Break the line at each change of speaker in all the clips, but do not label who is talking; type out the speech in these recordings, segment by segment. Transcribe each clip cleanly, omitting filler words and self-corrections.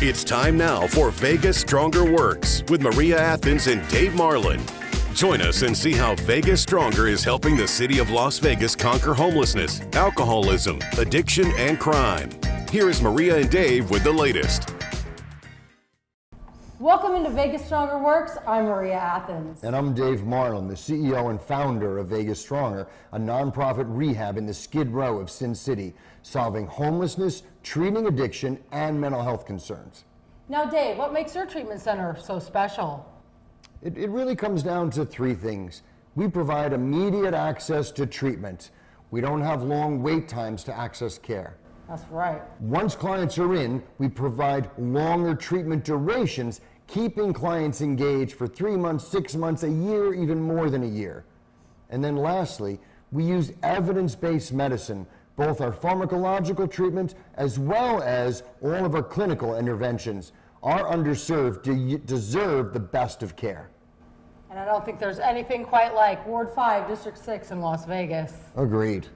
It's time now for Vegas Stronger Works with Maria Athens and Dave Marlin. Join us and see how Vegas Stronger is helping the city of Las Vegas conquer homelessness, alcoholism, addiction, and crime. Here is Maria and Dave with the latest.
Welcome into Vegas Stronger Works. I'm Maria Athens.
And I'm Dave Marlin, the CEO and founder of Vegas Stronger, a nonprofit rehab in the Skid Row of Sin City, solving homelessness, treating addiction, and mental health concerns.
Now, Dave, what makes your treatment center so special?
It really comes down to three things. We provide immediate access to treatment. We don't have long wait times to access care.
That's right.
Once clients are in, we provide longer treatment durations, keeping clients engaged for 3 months, 6 months, a year, even more than a year. And then lastly, we use evidence-based medicine, both our pharmacological treatment as well as all of our clinical interventions. Our underserved deserve the best of care.
And I don't think there's anything quite like Ward 5, District 6 in Las Vegas.
Agreed.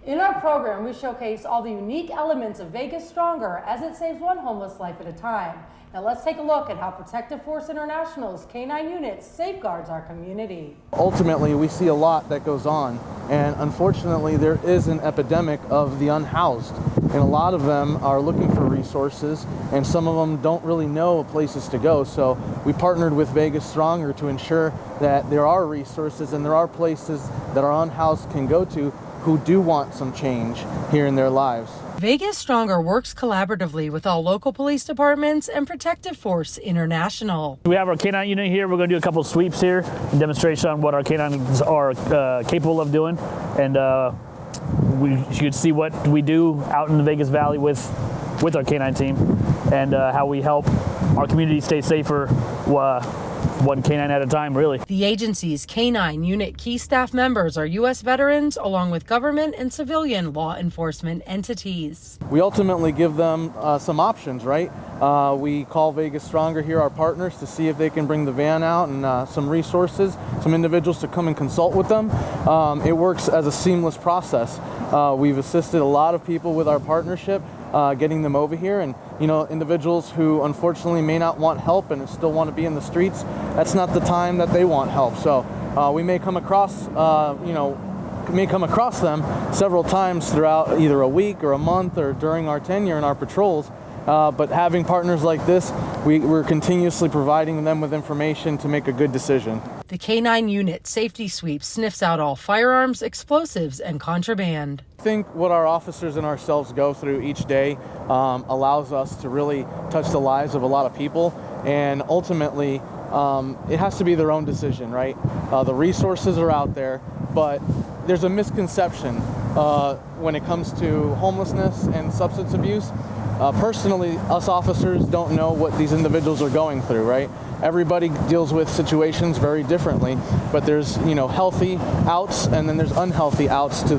In our program, we showcase all the unique elements of Vegas Stronger as it saves one homeless life at a time. Now let's take a look at how Protective Force International's K-9 unit safeguards our community.
Ultimately, we see a lot that goes on, and unfortunately there is an epidemic of the unhoused, and a lot of them are looking for resources, and some of them don't really know places to go. So we partnered with Vegas Stronger to ensure that there are resources and there are places that our unhoused can go to who do want some change here in their lives.
Vegas Stronger works collaboratively with all local police departments and Protective Force International.
We have our K-9 unit here. We're going to do a couple of sweeps here, a demonstration on what our K-9s are capable of doing. And you can see what we do out in the Vegas Valley with our K-9 team and how we help our community stay safer one K-9 at a time, really.
The agency's K-9 unit key staff members are U.S. veterans along with government and civilian law enforcement entities.
We ultimately give them some options, right? We call Vegas Stronger here, our partners, to see if they can bring the van out and some resources, some individuals to come and consult with them. It works as a seamless process. We've assisted a lot of people with our partnership, getting them over here, and individuals who unfortunately may not want help and still want to be in the streets, that's not the time that they want help. So we may come across them several times throughout either a week or a month or during our tenure in our patrols. But having partners like this, we're continuously providing them with information to make a good decision.
The K-9 unit safety sweep sniffs out all firearms, explosives, and contraband.
I think what our officers and ourselves go through each day allows us to really touch the lives of a lot of people, and ultimately it has to be their own decision, right? The resources are out there, but there's a misconception when it comes to homelessness and substance abuse. Personally, us officers don't know what these individuals are going through, right? Everybody deals with situations very differently, but there's healthy outs and then there's unhealthy outs to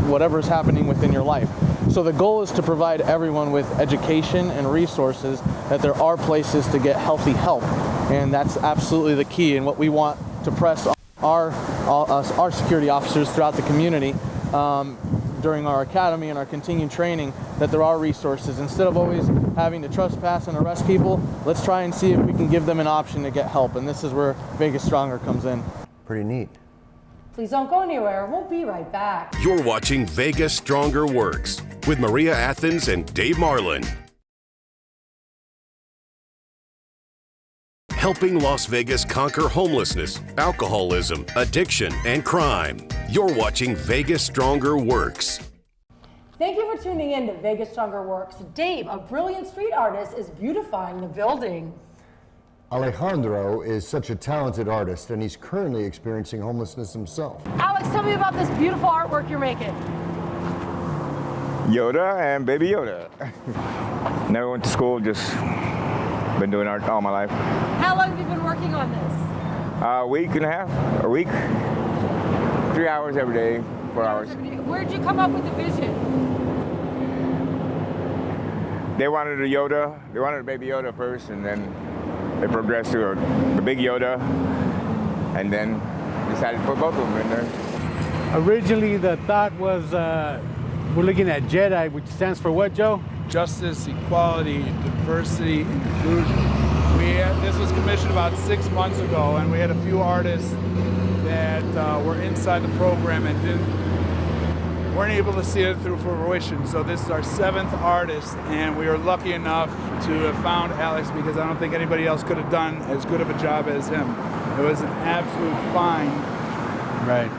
whatever is happening within your life. So the goal is to provide everyone with education and resources, that there are places to get healthy help, and that's absolutely the key. And what we want to press our security officers throughout the community during our academy and our continued training, that there are resources. Instead of always having to trespass and arrest people, let's try and see if we can give them an option to get help. And this is where Vegas Stronger comes in.
Pretty neat.
Please don't go anywhere. We'll be right back.
You're watching Vegas Stronger Works with Maria Athens and Dave Marlin. Helping Las Vegas conquer homelessness, alcoholism, addiction, and crime. You're watching Vegas Stronger Works.
Thank you for tuning in to Vegas Stronger Works. Dave, a brilliant street artist, is beautifying the building.
Alejandro is such a talented artist, and he's currently experiencing homelessness himself.
Alex, tell me about this beautiful artwork you're making.
Yoda and Baby Yoda. Never went to school, just been doing art all my life.
How long have you been working on this?
A week and a half, a week. 3 hours every day, 4 hours.
Where did you come up with the vision?
They wanted a Yoda, they wanted a Baby Yoda first, and then they progressed to the big Yoda, and then decided to put both of them in there.
Originally, the thought was we're looking at Jedi, which stands for what, Joe? justice, equality, diversity, inclusion. This was commissioned about 6 months ago, and we had a few artists that were inside the program and weren't able to see it through fruition. So this is our 7th artist, and we are lucky enough to have found Alex because I don't think anybody else could have done as good of a job as him. It was an absolute find.
Right.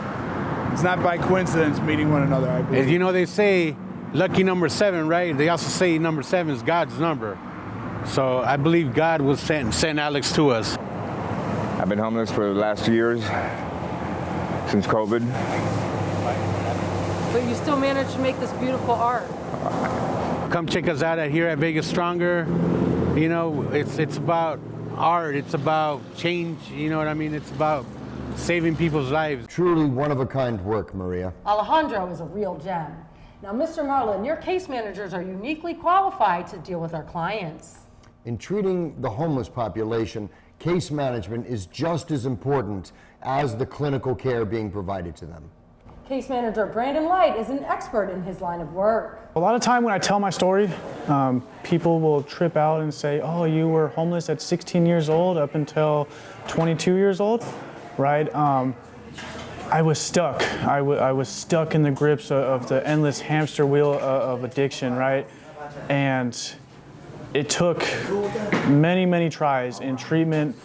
It's not by coincidence meeting one another, I believe.
And you know, they say lucky number 7, right? They also say number 7 is God's number. So I believe God will send Alex to us.
I've been homeless for the last 2 years, since COVID.
But you still managed to make this beautiful art.
Come check us out here at Vegas Stronger. You know, it's about art. It's about change. You know what I mean? It's about saving people's lives.
Truly one-of-a-kind work, Maria.
Alejandro is a real gem. Now, Mr. Marlin, your case managers are uniquely qualified to deal with our clients.
In treating the homeless population, case management is just as important as the clinical care being provided to them.
Case manager Brandon Light is an expert in his line of work.
A lot of time when I tell my story, people will trip out and say, oh, you were homeless at 16 years old up until 22 years old, right? I was stuck. I was stuck in the grips of the endless hamster wheel of addiction, right? And it took many, many tries in treatment,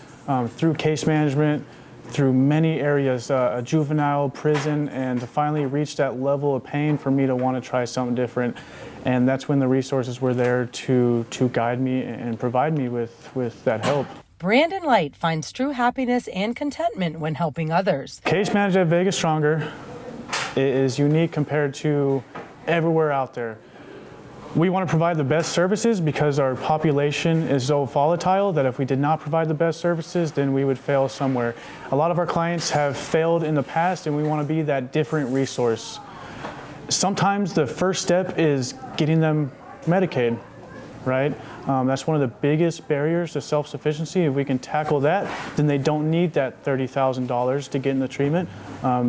through case management, through many areas, a juvenile, prison, and to finally reach that level of pain for me to want to try something different. And that's when the resources were there to guide me and provide me with that help.
Brandon Light finds true happiness and contentment when helping others.
Case management at Vegas Stronger is unique compared to everywhere out there. We want to provide the best services because our population is so volatile that if we did not provide the best services, then we would fail somewhere. A lot of our clients have failed in the past, and we want to be that different resource. Sometimes the first step is getting them Medicaid, right? That's one of the biggest barriers to self-sufficiency. If we can tackle that, then they don't need that $30,000 to get in the treatment.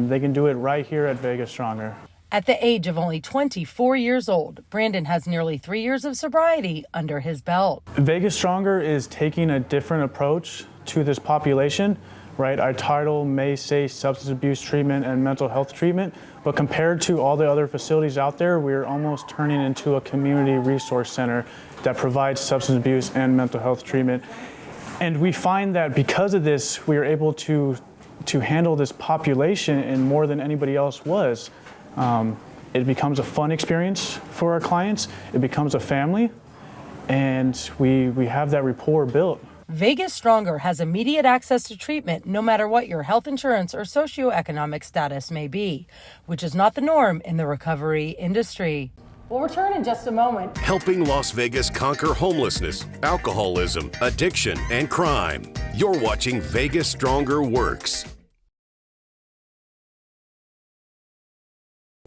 They can do it right here at Vegas Stronger.
At the age of only 24 years old, Brandon has nearly 3 years of sobriety under his belt.
Vegas Stronger is taking a different approach to this population, right? Our title may say substance abuse treatment and mental health treatment, but compared to all the other facilities out there, we're almost turning into a community resource center that provides substance abuse and mental health treatment. And we find that because of this, we are able to handle this population in more than anybody else was. It becomes a fun experience for our clients. It becomes a family, and we have that rapport built.
Vegas Stronger has immediate access to treatment no matter what your health insurance or socioeconomic status may be, which is not the norm in the recovery industry. We'll return in just a moment.
Helping Las Vegas conquer homelessness, alcoholism, addiction, and crime. You're watching Vegas Stronger Works.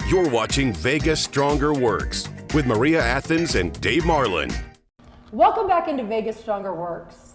You're watching Vegas Stronger Works with Maria Athens and Dave Marlin.
Welcome back into Vegas Stronger Works.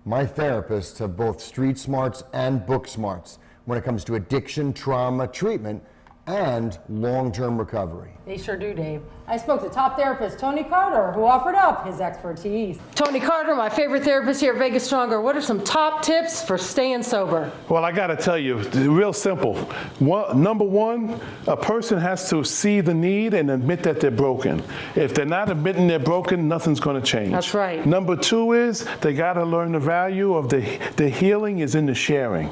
My therapists have both street smarts and book smarts when it comes to addiction, trauma, treatment, and long-term recovery.
They sure do, Dave. I spoke to top therapist Tony Carter, who offered up his expertise. Tony Carter, my favorite therapist here at Vegas Stronger, what are some top tips for staying sober?
Well, I got to tell you, real simple. Number one, a person has to see the need and admit that they're broken. If they're not admitting they're broken, nothing's going to change.
That's right.
Number two is they got to learn the value of the healing is in the sharing.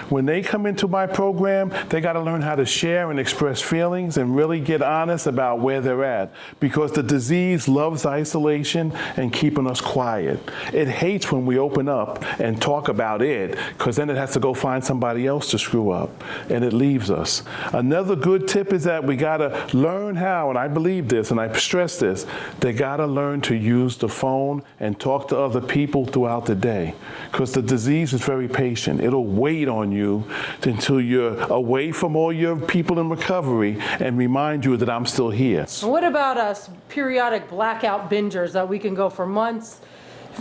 When they come into my program, they got to learn how to share and express feelings and really get honest about where they're at, because the disease loves isolation and keeping us quiet. It hates when we open up and talk about it, because then it has to go find somebody else to screw up, and it leaves us. Another good tip is that we gotta learn how, and I believe this and I stress this, they gotta learn to use the phone and talk to other people throughout the day, because the disease is very patient. It'll wait on you until you're away from all your people in recovery and remind you that I'm still here.
And what about us periodic blackout bingers that we can go for months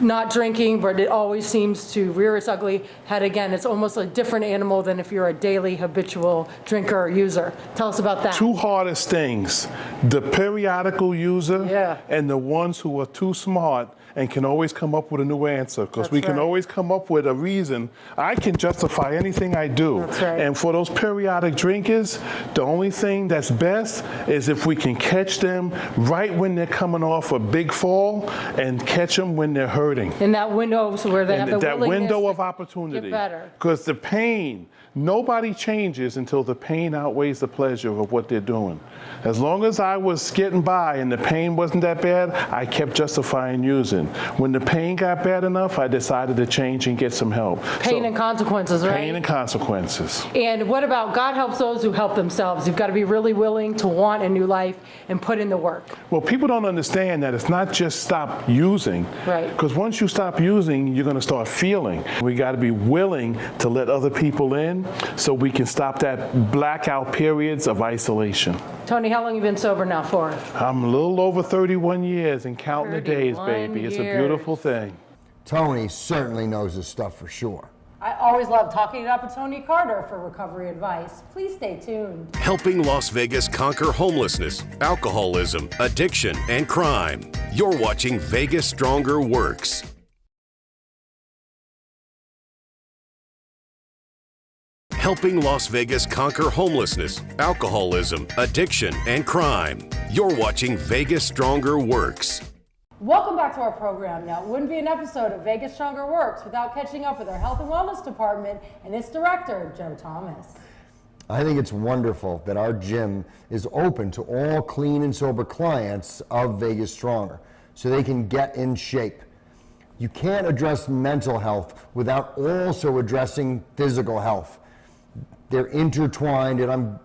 not drinking, but it always seems to rear its ugly head again. It's almost a different animal than if you're a daily habitual drinker or user. Tell us about that.
Two hardest things, the periodical user and the ones who are too smart and can always come up with a new answer, because we can always come up with a reason. I can justify anything I do.
That's right.
And for those periodic drinkers, the only thing that's best is if we can catch them right when they're coming off a big fall and catch them when they're hurting.
In that window, so where they have the
that
willingness
window of
to
opportunity.
get better.
Because the pain, nobody changes until the pain outweighs the pleasure of what they're doing. As long as I was getting by and the pain wasn't that bad, I kept justifying using. When the pain got bad enough, I decided to change and get some help.
Pain and consequences, right?
Pain and consequences.
And what about God helps those who help themselves? You've got to be really willing to want a new life and put in the work.
Well, people don't understand that it's not just stop using.
Right.
Because once you stop using, you're going to start feeling. We got to be willing to let other people in so we can stop that blackout periods of isolation.
Tony, how long have you been sober now for?
I'm a little over 31 years and counting the days, baby. It's a beautiful thing.
Tony certainly knows his stuff for sure.
I always love talking it up with Tony Carter for recovery advice. Please stay tuned.
Helping Las Vegas conquer homelessness, alcoholism, addiction, and crime. You're watching Vegas Stronger Works. Helping Las Vegas conquer homelessness, alcoholism, addiction, and crime. You're watching Vegas Stronger Works.
Welcome back to our program. Now, it wouldn't be an episode of Vegas Stronger Works without catching up with our Health and Wellness Department and its director, Joe Thomas.
I think it's wonderful that our gym is open to all clean and sober clients of Vegas Stronger so they can get in shape. You can't address mental health without also addressing physical health. They're intertwined, and I'm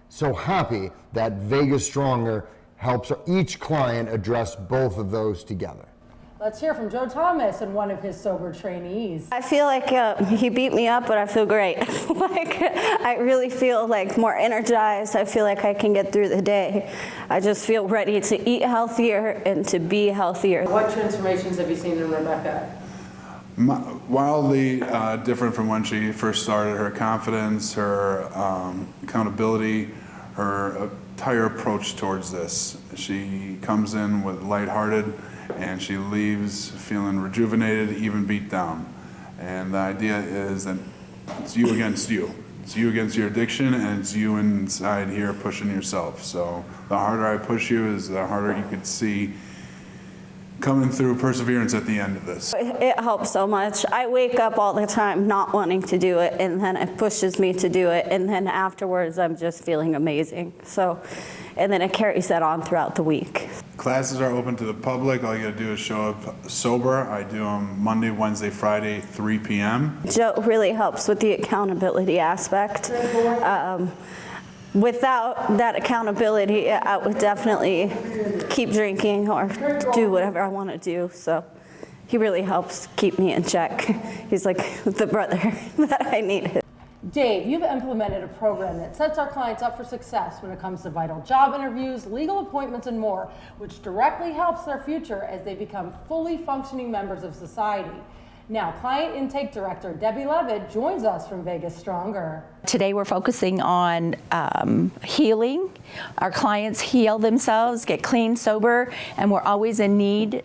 so happy that Vegas Stronger helps each client address both of those together.
Let's hear from Joe Thomas and one of his sober trainees.
I feel like he beat me up, but I feel great. I really feel like more energized. I feel like I can get through the day. I just feel ready to eat healthier and to be healthier.
What transformations have you seen in Rebecca?
Wildly different from when she first started. Her confidence, her accountability, her entire approach towards this. She comes in with lighthearted and she leaves feeling rejuvenated, even beat down. And the idea is that it's you against you. It's you against your addiction, and it's you inside here pushing yourself. So the harder I push you is the harder you could see coming through perseverance at the end of this.
It helps so much. I wake up all the time not wanting to do it, and then it pushes me to do it, and then afterwards I'm just feeling amazing. So, and then it carries that on throughout the week.
Classes are open to the public. All you gotta do is show up sober. I do them Monday, Wednesday, Friday, 3 p.m.
Joe really helps with the accountability aspect. Without that accountability, I would definitely keep drinking or do whatever I want to do. So he really helps keep me in check. He's like the brother that I needed.
Dave, you've implemented a program that sets our clients up for success when it comes to vital job interviews, legal appointments, and more, which directly helps their future as they become fully functioning members of society. Now, Client Intake Director Debbie Levitt joins us from Vegas Stronger.
Today we're focusing on healing. Our clients heal themselves, get clean, sober, and they're always in need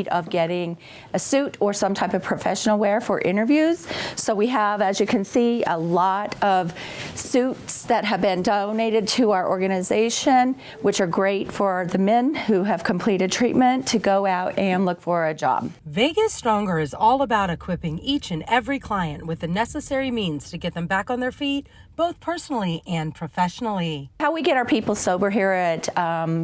of getting a suit or some type of professional wear for interviews. So we have, as you can see, a lot of suits that have been donated to our organization, which are great for the men who have completed treatment to go out and look for a job.
Vegas Stronger is all about equipping each and every client with the necessary means to get them back on their feet, both personally and professionally.
How we get our people sober here at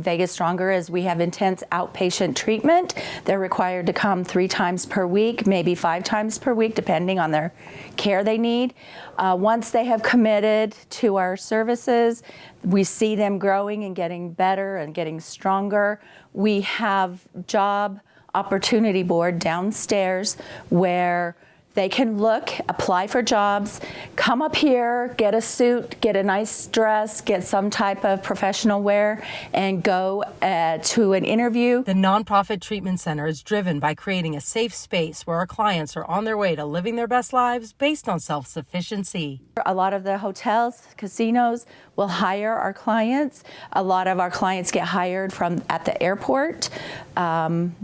Vegas Stronger is we have intense outpatient treatment. They're required to come 3 times per week, maybe 5 times per week, depending on their care they need. Once they have committed to our services, we see them growing and getting better and getting stronger. We have job opportunity board downstairs where They can look, apply for jobs, come up here, get a suit, get a nice dress, get some type of professional wear, and go to an interview.
The nonprofit treatment center is driven by creating a safe space where our clients are on their way to living their best lives based on self-sufficiency.
A lot of the hotels, casinos will hire our clients. A lot of our clients get hired at the airport, and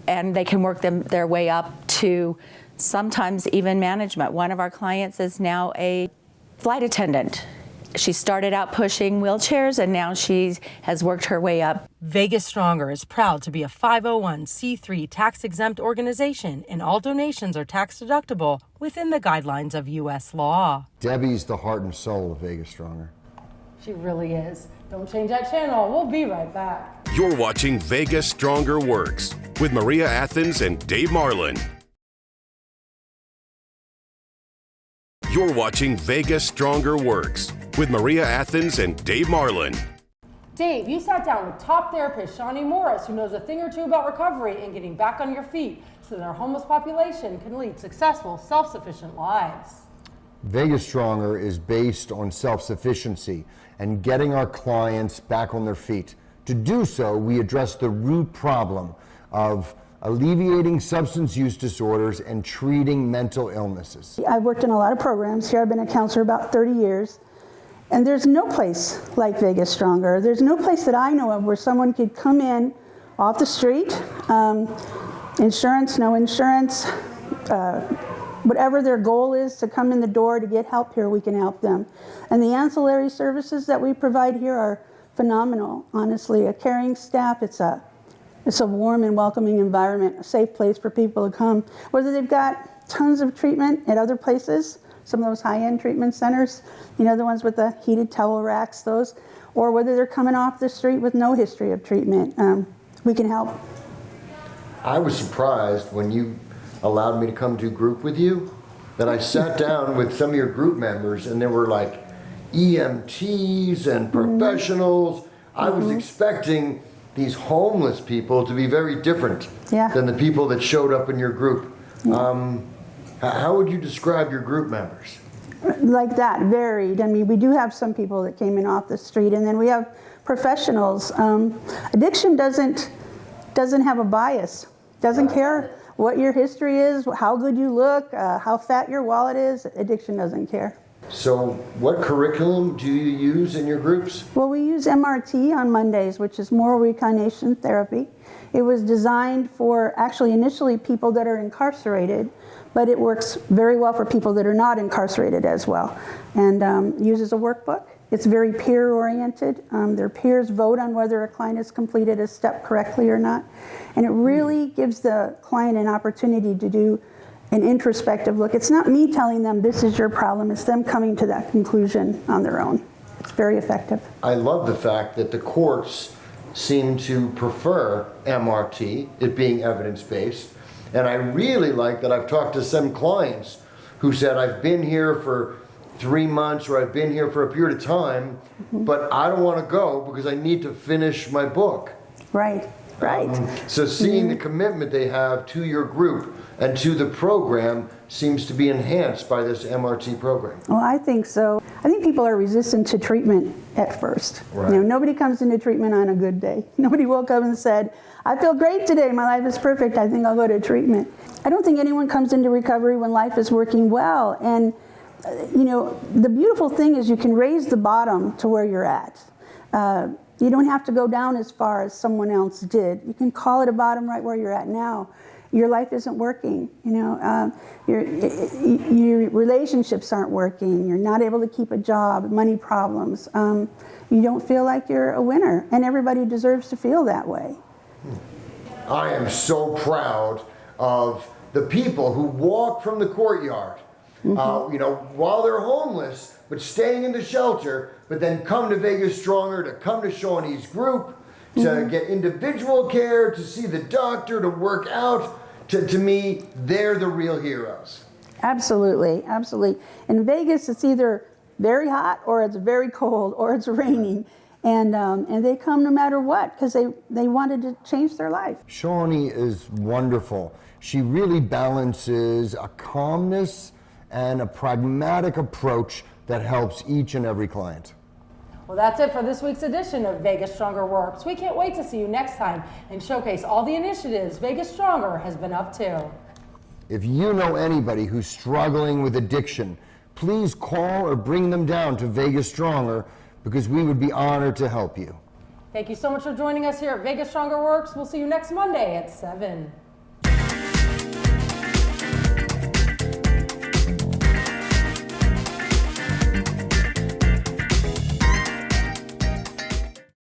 they can work their way up to sometimes even management. One of our clients is now a flight attendant. She started out pushing wheelchairs, and now she has worked her way up.
Vegas Stronger is proud to be a 501c3 tax-exempt organization, and all donations are tax deductible within the guidelines of U.S. law.
Debbie's the heart and soul of Vegas Stronger.
She really is. Don't change that channel. We'll be right back.
You're watching Vegas Stronger Works with Maria Athens and Dave Marlin. You're watching Vegas Stronger Works with Maria Athens and Dave Marlin.
Dave, you sat down with top therapist Shawnee Morris, who knows a thing or two about recovery and getting back on your feet so that our homeless population can lead successful, self-sufficient lives.
Vegas Stronger is based on self-sufficiency and getting our clients back on their feet. To do so, we address the root problem of alleviating substance use disorders and treating mental illnesses.
I've worked in a lot of programs here. I've been a counselor about 30 years. And there's no place like Vegas Stronger. There's no place that I know of where someone could come in off the street, insurance, no insurance, whatever their goal is to come in the door to get help here, we can help them. And the ancillary services that we provide here are phenomenal, honestly. A caring staff, it's a warm and welcoming environment, a safe place for people to come. Whether they've got tons of treatment at other places, some of those high-end treatment centers, you know, the ones with the heated towel racks, those, or whether they're coming off the street with no history of treatment, we can help.
I was surprised when you allowed me to come do group with you, that I sat down with some of your group members and there were like EMTs and professionals. I was expecting these homeless people to be very different than the people that showed up in your group. How would you describe your group members?
Like that, varied. I mean, we do have some people that came in off the street, and then we have professionals. Addiction doesn't have a bias, doesn't care what your history is, how good you look, how fat your wallet is. Addiction doesn't care.
So what curriculum do you use in your groups?
Well, we use MRT on Mondays, which is moral recognition therapy. It was designed for actually initially people that are incarcerated, but it works very well for people that are not incarcerated as well, and uses a workbook. It's very peer-oriented. Their peers vote on whether a client has completed a step correctly or not, and it really gives the client an opportunity to do an introspective look. It's not me telling them this is your problem, it's them coming to that conclusion on their own. It's very effective.
I love the fact that the courts seem to prefer MRT, it being evidence-based, and I really like that I've talked to some clients who said, I've been here for 3 months or I've been here for a period of time, but I don't want to go because I need to finish my book.
Right, right.
So seeing the commitment they have to your group and to the program seems to be enhanced by this MRT program.
Well, I think so. I think people are resistant to treatment at first.
Right.
You know, nobody comes into treatment on a good day. Nobody woke up and said, I feel great today, my life is perfect, I think I'll go to treatment. I don't think anyone comes into recovery when life is working well. And you know, the beautiful thing is you can raise the bottom to where you're at. You don't have to go down as far as someone else did. You can call it a bottom right where you're at now. Your life isn't working, you know, your relationships aren't working, you're not able to keep a job, money problems. You don't feel like you're a winner, and everybody deserves to feel that way.
I am so proud of the people who walk from the courtyard, you know, while they're homeless, but staying in the shelter, but then come to Vegas Stronger, to come to Shawnee's group, to get individual care, to see the doctor, to work out. To me, they're the real heroes.
Absolutely, absolutely. In Vegas, it's either very hot or it's very cold or it's raining. And they come no matter what because they wanted to change their life.
Shawnee is wonderful. She really balances a calmness and a pragmatic approach that helps each and every client.
Well, that's it for this week's edition of Vegas Stronger Works. We can't wait to see you next time and showcase all the initiatives Vegas Stronger has been up to.
If you know anybody who's struggling with addiction, please call or bring them down to Vegas Stronger because we would be honored to help you.
Thank you so much for joining us here at Vegas Stronger Works. We'll see you next Monday at 7.